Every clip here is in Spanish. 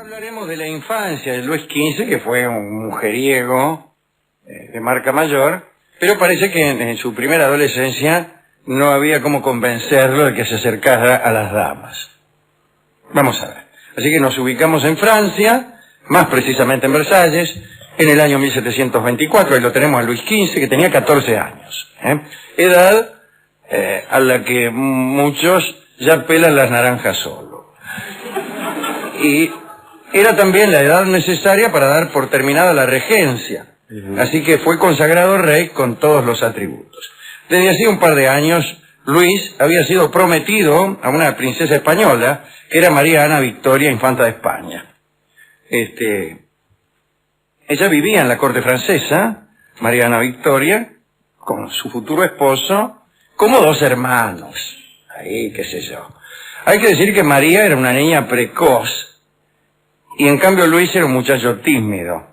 Hablaremos de la infancia de Luis XV, que fue un mujeriego de marca mayor, pero parece que en su primera adolescencia no había cómo convencerlo de que se acercara a las damas. Vamos a ver. Así que nos ubicamos en Francia, más precisamente en Versalles, en el año 1724, ahí lo tenemos a Luis XV, que tenía 14 años. Edad a la que muchos ya pelan las naranjas solo. Y era también la edad necesaria para dar por terminada la regencia. Así que fue consagrado rey con todos los atributos. Desde hacía un par de años, Luis había sido prometido a una princesa española, que era María Ana Victoria, infanta de España. Ella vivía en la corte francesa, María Ana Victoria, con su futuro esposo, como dos hermanos. Ahí, qué sé yo. Hay que decir que María era una niña precoz, y en cambio Luis era un muchacho tímido.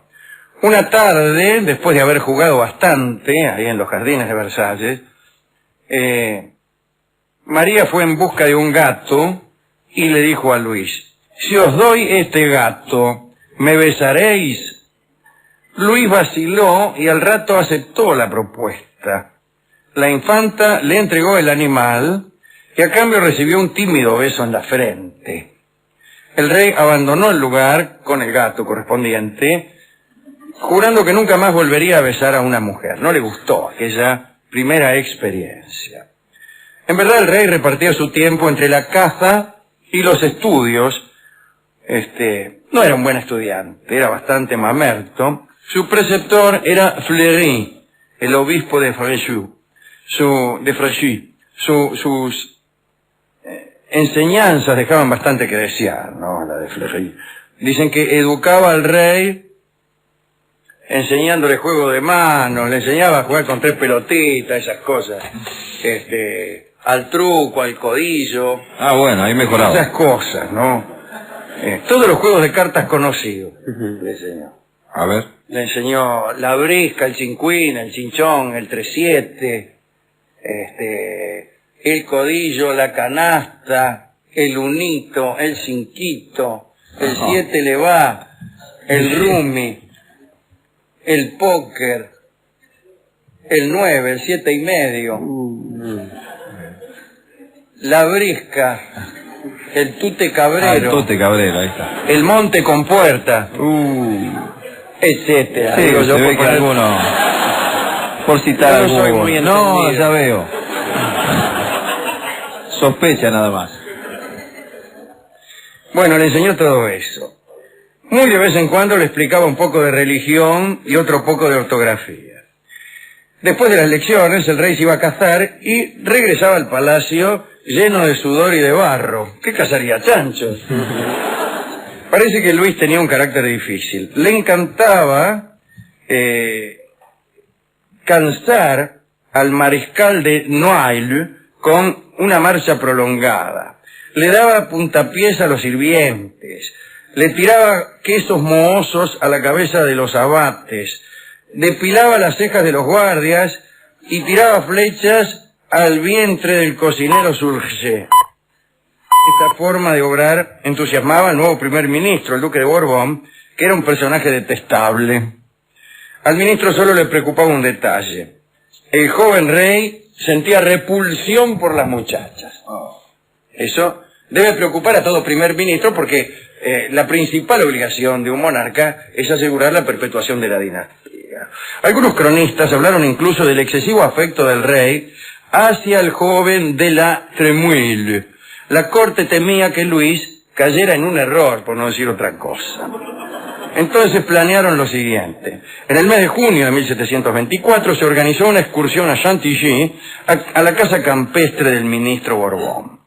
Una tarde, después de haber jugado bastante, ahí en los jardines de Versalles, María fue en busca de un gato y le dijo a Luis: si os doy este gato, ¿me besaréis? Luis vaciló y al rato aceptó la propuesta. La infanta le entregó el animal y a cambio recibió un tímido beso en la frente. El rey abandonó el lugar con el gato correspondiente, jurando que nunca más volvería a besar a una mujer. No le gustó aquella primera experiencia. En verdad, el rey repartía su tiempo entre la caza y los estudios. No era un buen estudiante, era bastante mamerto. Su preceptor era Fleury, el obispo de Fréjus. Sus enseñanzas dejaban bastante que desear, ¿no? La de Fleury. Dicen que educaba al rey enseñándole juego de manos, le enseñaba a jugar con 3 pelotitas, esas cosas. Al truco, al codillo. Ah, bueno, ahí mejoraba. Esas cosas, ¿no? Todos los juegos de cartas conocidos le enseñó. A ver. Le enseñó la brisca, el cinquín, el chinchón, el 3-7, el codillo, la canasta, el unito, el cinquito, el 7 le va, el rummy, el póker, el 9, el 7 y medio, la brisca, el tute cabrero. El tute cabrero, ahí está. El monte con puerta, etcétera. Sí, Digo yo, se ve por que poner... alguno... Por citar Yo no soy alguno. muy No, entendido. ya veo. Sospecha nada más. Bueno, le enseñó todo eso. Muy de vez en cuando le explicaba un poco de religión y otro poco de ortografía. Después de las lecciones, el rey se iba a cazar y regresaba al palacio lleno de sudor y de barro. ¿Qué cazaría? Chanchos. Parece que Luis tenía un carácter difícil. Le encantaba cansar al mariscal de Noailles con una marcha prolongada. Le daba puntapiés a los sirvientes, le tiraba quesos mohosos a la cabeza de los abates, depilaba las cejas de los guardias y tiraba flechas al vientre del cocinero Surgé. Esta forma de obrar entusiasmaba al nuevo primer ministro, el duque de Borbón, que era un personaje detestable. Al ministro solo le preocupaba un detalle: el joven rey sentía repulsión por las muchachas. Eso debe preocupar a todo primer ministro porque la principal obligación de un monarca es asegurar la perpetuación de la dinastía. Algunos cronistas hablaron incluso del excesivo afecto del rey hacia el joven de la Tremouille. La corte temía que Luis cayera en un error, por no decir otra cosa. Entonces planearon lo siguiente. En el mes de junio de 1724 se organizó una excursión a Chantilly, a la casa campestre del ministro Borbón.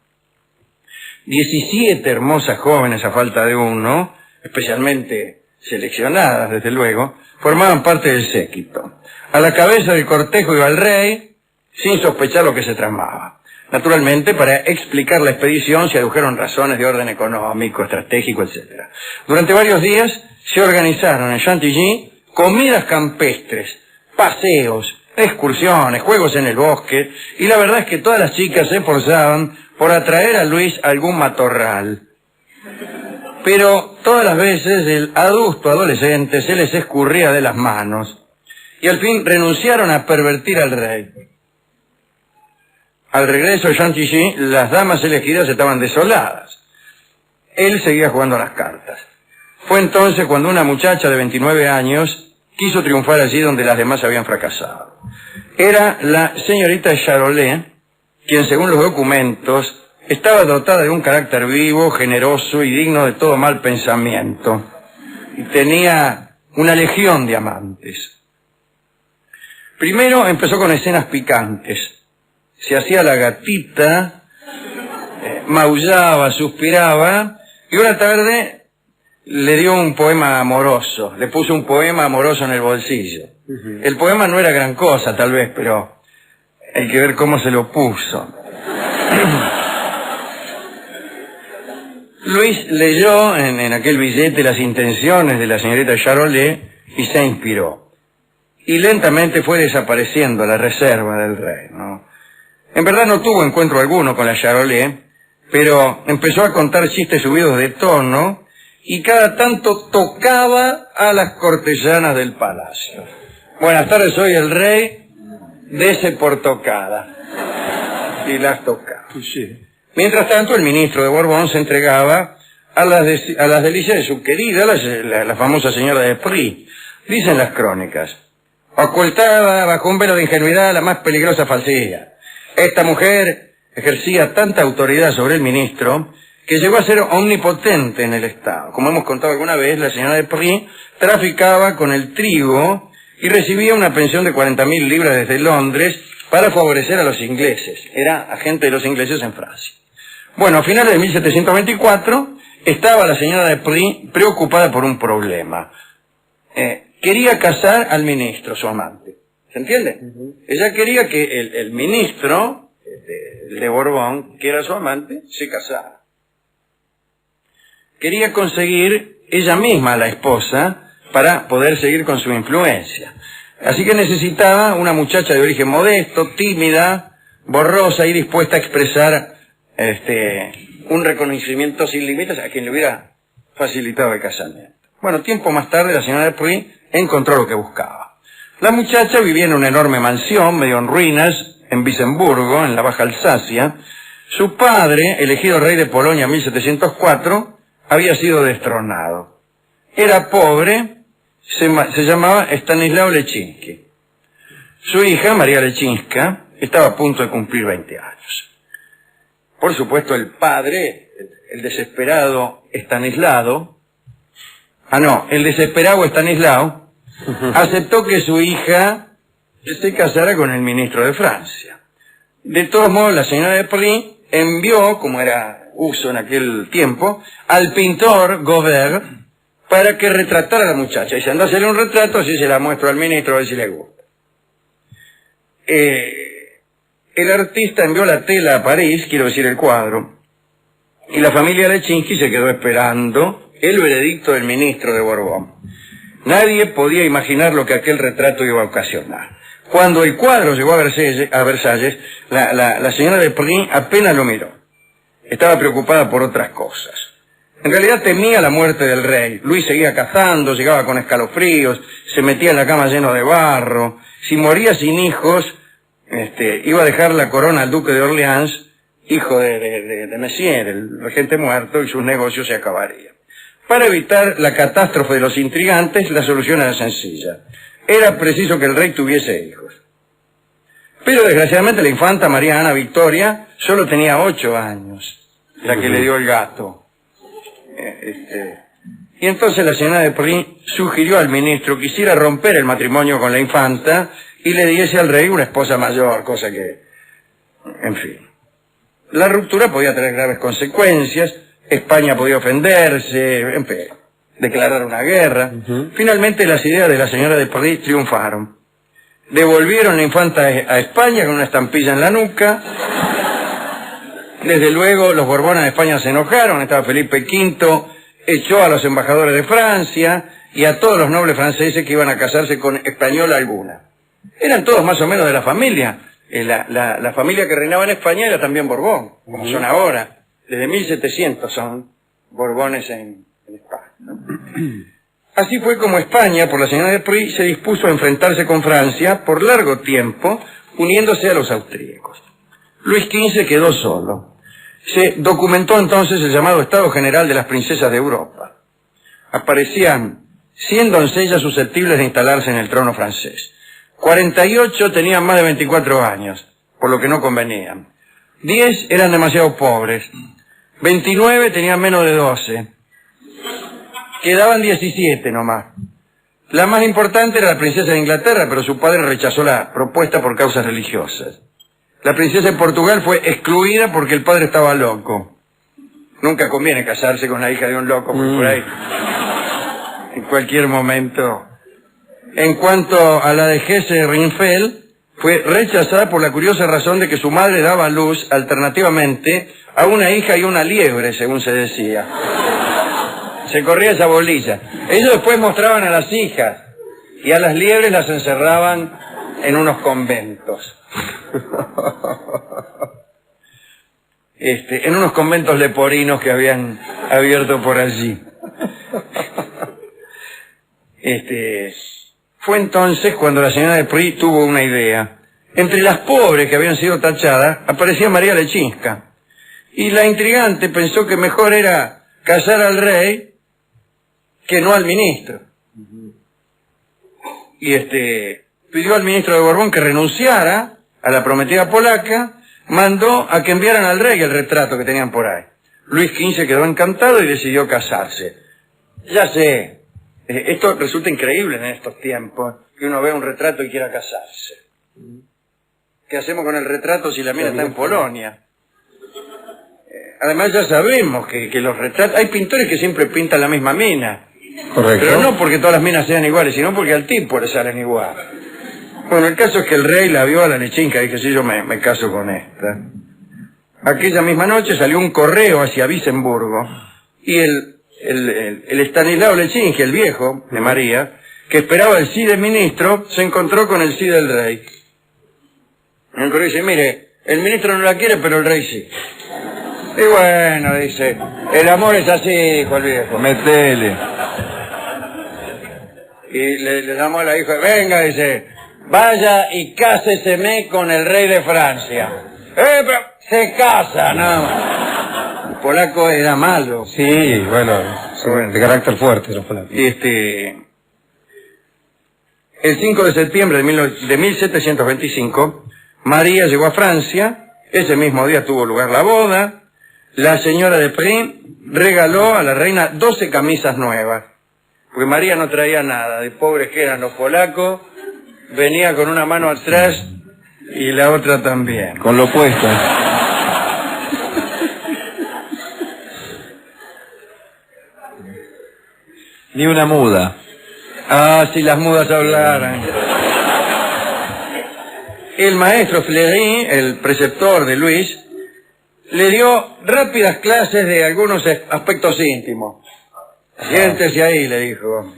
17 hermosas jóvenes, a falta de uno, especialmente seleccionadas, desde luego, formaban parte del séquito. A la cabeza del cortejo iba el rey, sin sospechar lo que se tramaba. Naturalmente, para explicar la expedición se adujeron razones de orden económico, estratégico, etc. Durante varios días se organizaron en Chantilly comidas campestres, paseos, excursiones, juegos en el bosque, y la verdad es que todas las chicas se esforzaban por atraer a Luis a algún matorral. pero todas las veces el adusto adolescente se les escurría de las manos y al fin renunciaron a pervertir al rey. Al regreso de Chantilly, las damas elegidas estaban desoladas. Él seguía jugando a las cartas. Fue entonces cuando una muchacha de 29 años quiso triunfar allí donde las demás habían fracasado. Era la señorita Charolais, quien según los documentos estaba dotada de un carácter vivo, generoso y digno de todo mal pensamiento. Y tenía una legión de amantes. Primero empezó con escenas picantes. Se hacía la gatita, maullaba, suspiraba, y una tarde le dio un poema amoroso, le puso un poema amoroso en el bolsillo. El poema no era gran cosa, tal vez, pero hay que ver cómo se lo puso. Luis leyó en aquel billete las intenciones de la señorita Charolais y se inspiró. Y lentamente fue desapareciendo la reserva del rey, ¿no? En verdad no tuvo encuentro alguno con la Charolais, pero empezó a contar chistes subidos de tono y cada tanto tocaba a las cortesanas del palacio. Buenas tardes, soy el rey, dese por tocada. Y las tocaba. Sí. Mientras tanto, el ministro de Borbón se entregaba a las delicias de su querida, la famosa señora de Prie. Dicen las crónicas: ocultaba bajo un velo de ingenuidad la más peligrosa falsedad. Esta mujer ejercía tanta autoridad sobre el ministro que llegó a ser omnipotente en el Estado. Como hemos contado alguna vez, la señora de Prie traficaba con el trigo y recibía una pensión de 40.000 libras desde Londres para favorecer a los ingleses. Era agente de los ingleses en Francia. Bueno, a finales de 1724 estaba la señora de Prie preocupada por un problema. Quería casar al ministro, su amante. ¿Se entiende? Ella quería que el ministro de Borbón, que era su amante, se casara. Quería conseguir ella misma a la esposa para poder seguir con su influencia. Así que necesitaba una muchacha de origen modesto, tímida, borrosa y dispuesta a expresar un reconocimiento sin límites a quien le hubiera facilitado el casamiento. Bueno, tiempo más tarde la señora de Prie encontró lo que buscaba. La muchacha vivía en una enorme mansión, medio en ruinas, en Vicenburgo, en la Baja Alsacia. Su padre, elegido rey de Polonia en 1704, había sido destronado. Era pobre, se llamaba Stanislao Leszczynski. Su hija, María Leszczynska, estaba a punto de cumplir 20 años. Por supuesto, el padre, el desesperado Estanislao, aceptó que su hija se casara con el ministro de Francia. De todos modos, la señora de Prie envió, como era uso en aquel tiempo, al pintor Gaubert para que retratara a la muchacha. Y se andó a hacerle un retrato, así se la muestro al ministro a ver si le gusta. El artista envió la tela a París, quiero decir el cuadro, y la familia Leszczynski se quedó esperando el veredicto del ministro de Borbón. Nadie podía imaginar lo que aquel retrato iba a ocasionar. Cuando el cuadro llegó a Versalles, la señora de Prie apenas lo miró. Estaba preocupada por otras cosas. En realidad temía la muerte del rey. Luis seguía cazando, llegaba con escalofríos, se metía en la cama lleno de barro. Si moría sin hijos, iba a dejar la corona al duque de Orleans, hijo de Messier, el regente muerto, y sus negocios se acabarían. Para evitar la catástrofe de los intrigantes, la solución era sencilla. Era preciso que el rey tuviese hijos. Pero desgraciadamente la infanta María Ana Victoria solo tenía 8 años, la que le dio el gato. Y entonces la señora de Prie sugirió al ministro que quisiera romper el matrimonio con la infanta y le diese al rey una esposa mayor, cosa que, en fin. La ruptura podía tener graves consecuencias. España podía ofenderse, declarar una guerra. Finalmente las ideas de la señora de Prie triunfaron. Devolvieron la infanta a España con una estampilla en la nuca. Desde luego los Borbones de España se enojaron, estaba Felipe V, echó a los embajadores de Francia y a todos los nobles franceses que iban a casarse con española alguna. Eran todos más o menos de la familia. La familia que reinaba en España era también Borbón, como son ahora. Desde 1700 son Borbones en en España, ¿no? Así fue como España, por la señora de Pruy, se dispuso a enfrentarse con Francia por largo tiempo, uniéndose a los austríacos. Luis XV quedó solo. Se documentó entonces el llamado Estado General de las Princesas de Europa. Aparecían 100 doncellas susceptibles de instalarse en el trono francés. 48 tenían más de 24 años, por lo que no convenían. 10 eran demasiado pobres. 29 tenían menos de 12. Quedaban 17 nomás. La más importante era la princesa de Inglaterra, pero su padre rechazó la propuesta por causas religiosas. La princesa de Portugal fue excluida porque el padre estaba loco. Nunca conviene casarse con la hija de un loco, porque por ahí, en cualquier momento. En cuanto a la de Hesse-Rheinfeld, fue rechazada por la curiosa razón de que su madre daba a luz alternativamente a una hija y una liebre, según se decía. Se corría esa bolilla. Ellos después mostraban a las hijas y a las liebres las encerraban en unos conventos. En unos conventos leporinos que habían abierto por allí. Fue entonces cuando la señora de Pruy tuvo una idea. Entre las pobres que habían sido tachadas aparecía María Leczinska. Y la intrigante pensó que mejor era casar al rey que no al ministro. Y pidió al ministro de Borbón que renunciara a la prometida polaca, mandó a que enviaran al rey el retrato que tenían por ahí. Luis XV quedó encantado y decidió casarse. Ya sé, esto resulta increíble en estos tiempos, que uno vea un retrato y quiera casarse. ¿Qué hacemos con el retrato si la mina está en Polonia? Además ya sabemos que los retratos... Hay pintores que siempre pintan la misma mina. Correcto. Pero no porque todas las minas sean iguales, sino porque al tipo le salen igual. Bueno, el caso es que el rey la vio a la Leczinska y dije, sí, yo me caso con esta. Aquella misma noche salió un correo hacia Vicenburgo y el Estanislao Leczinski, el viejo de María, que esperaba el sí del ministro, se encontró con el sí del rey. Y el correo dice, mire, el ministro no la quiere, pero el rey sí. Y bueno, dice, el amor es así, dijo el viejo. Metele. Y le llamó a la hija, venga, dice, vaya y cáseseme con el rey de Francia. Pero se casa, nada más. El polaco era malo. Sí, bueno, de carácter fuerte los polacos. El 5 de septiembre de 1725, María llegó a Francia. Ese mismo día tuvo lugar la boda. La señora de Pruy regaló a la reina 12 camisas nuevas, porque María no traía nada, de pobres que eran los polacos, venía con una mano atrás y la otra también. Con lo opuesto. Ni una muda. Ah, si las mudas hablaran. El maestro Fleury, el preceptor de Luis, le dio rápidas clases de algunos aspectos íntimos. Siéntese ahí, le dijo.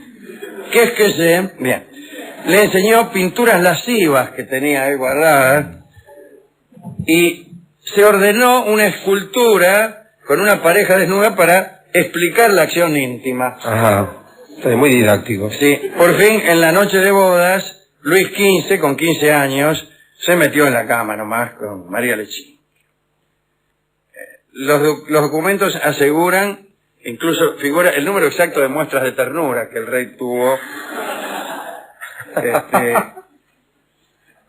¿Qué es que sé? Bien. Le enseñó pinturas lascivas que tenía ahí guardadas y se ordenó una escultura con una pareja desnuda para explicar la acción íntima. Ajá. Está muy didáctico. Sí. Por fin, en la noche de bodas, Luis XV, con 15 años, se metió en la cama nomás con María Leczinska. Los documentos aseguran, incluso figura el número exacto de muestras de ternura que el rey tuvo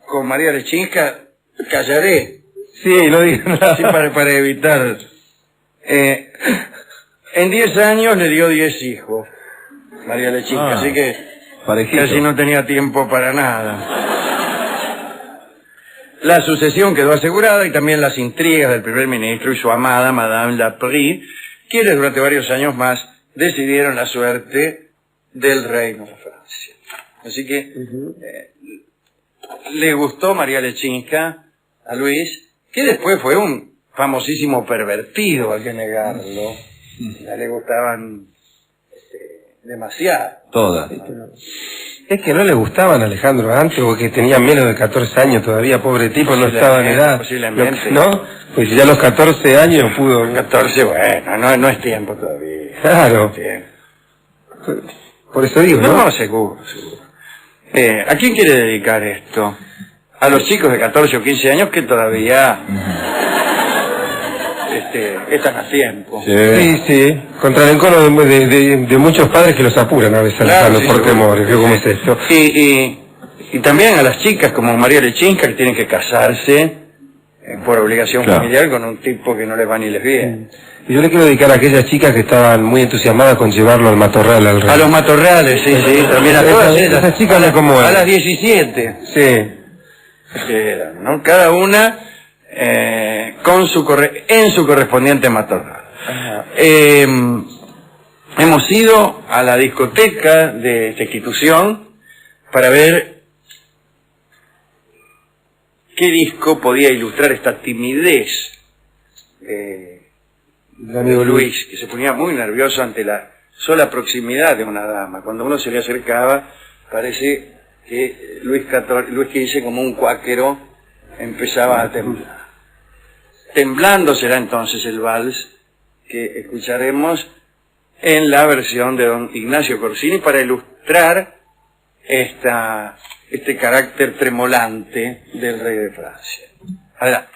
con María Leczinska. Callaré. Sí, no digo nada. Sí, para evitar. En 10 años le dio 10 hijos, María Leczinska, así que Parejito. casi no tenía tiempo para nada. La sucesión quedó asegurada y también las intrigas del primer ministro y su amada, Madame la Pruy, quienes durante varios años más decidieron la suerte del reino de Francia. Así que le gustó María Leczinska a Luis, que después fue un famosísimo pervertido, hay que negarlo. Ya le gustaban demasiado. Todas. Es que no le gustaban a Alejandro antes, o que tenía menos de 14 años todavía, pobre tipo, no estaba en edad. Posiblemente. ¿No? Pues ya a los 14 años pudo... 14, bueno, no es tiempo todavía. Claro. No es tiempo. Por eso digo, ¿no? No, seguro, seguro. ¿A quién quiere dedicar esto? A los chicos de 14 o 15 años que todavía están a tiempo. Sí, sí. Contra el encono de muchos padres que los apuran a veces, Claro, Alejandro, sí, por seguro. temores. ¿Qué cómo es esto? Y también a las chicas como María Lechinska que tienen que casarse por obligación Claro. familiar con un tipo que no les va ni les viene. Y yo le quiero dedicar a aquellas chicas que estaban muy entusiasmadas con llevarlo al matorral al rey. A los matorrales, sí, sí, también a todas ellas. Esas chicas me conmueven. A las 17 Sí. que eran, ¿no? Cada una en su correspondiente matorral. Hemos ido a la discoteca de esta institución para ver qué disco podía ilustrar esta timidez El amigo Luis, que se ponía muy nervioso ante la sola proximidad de una dama. Cuando uno se le acercaba, parece que Luis XV, como un cuáquero, empezaba a temblar. Temblando será entonces el vals que escucharemos en la versión de don Ignacio Corsini para ilustrar este carácter tremolante del rey de Francia. Adelante.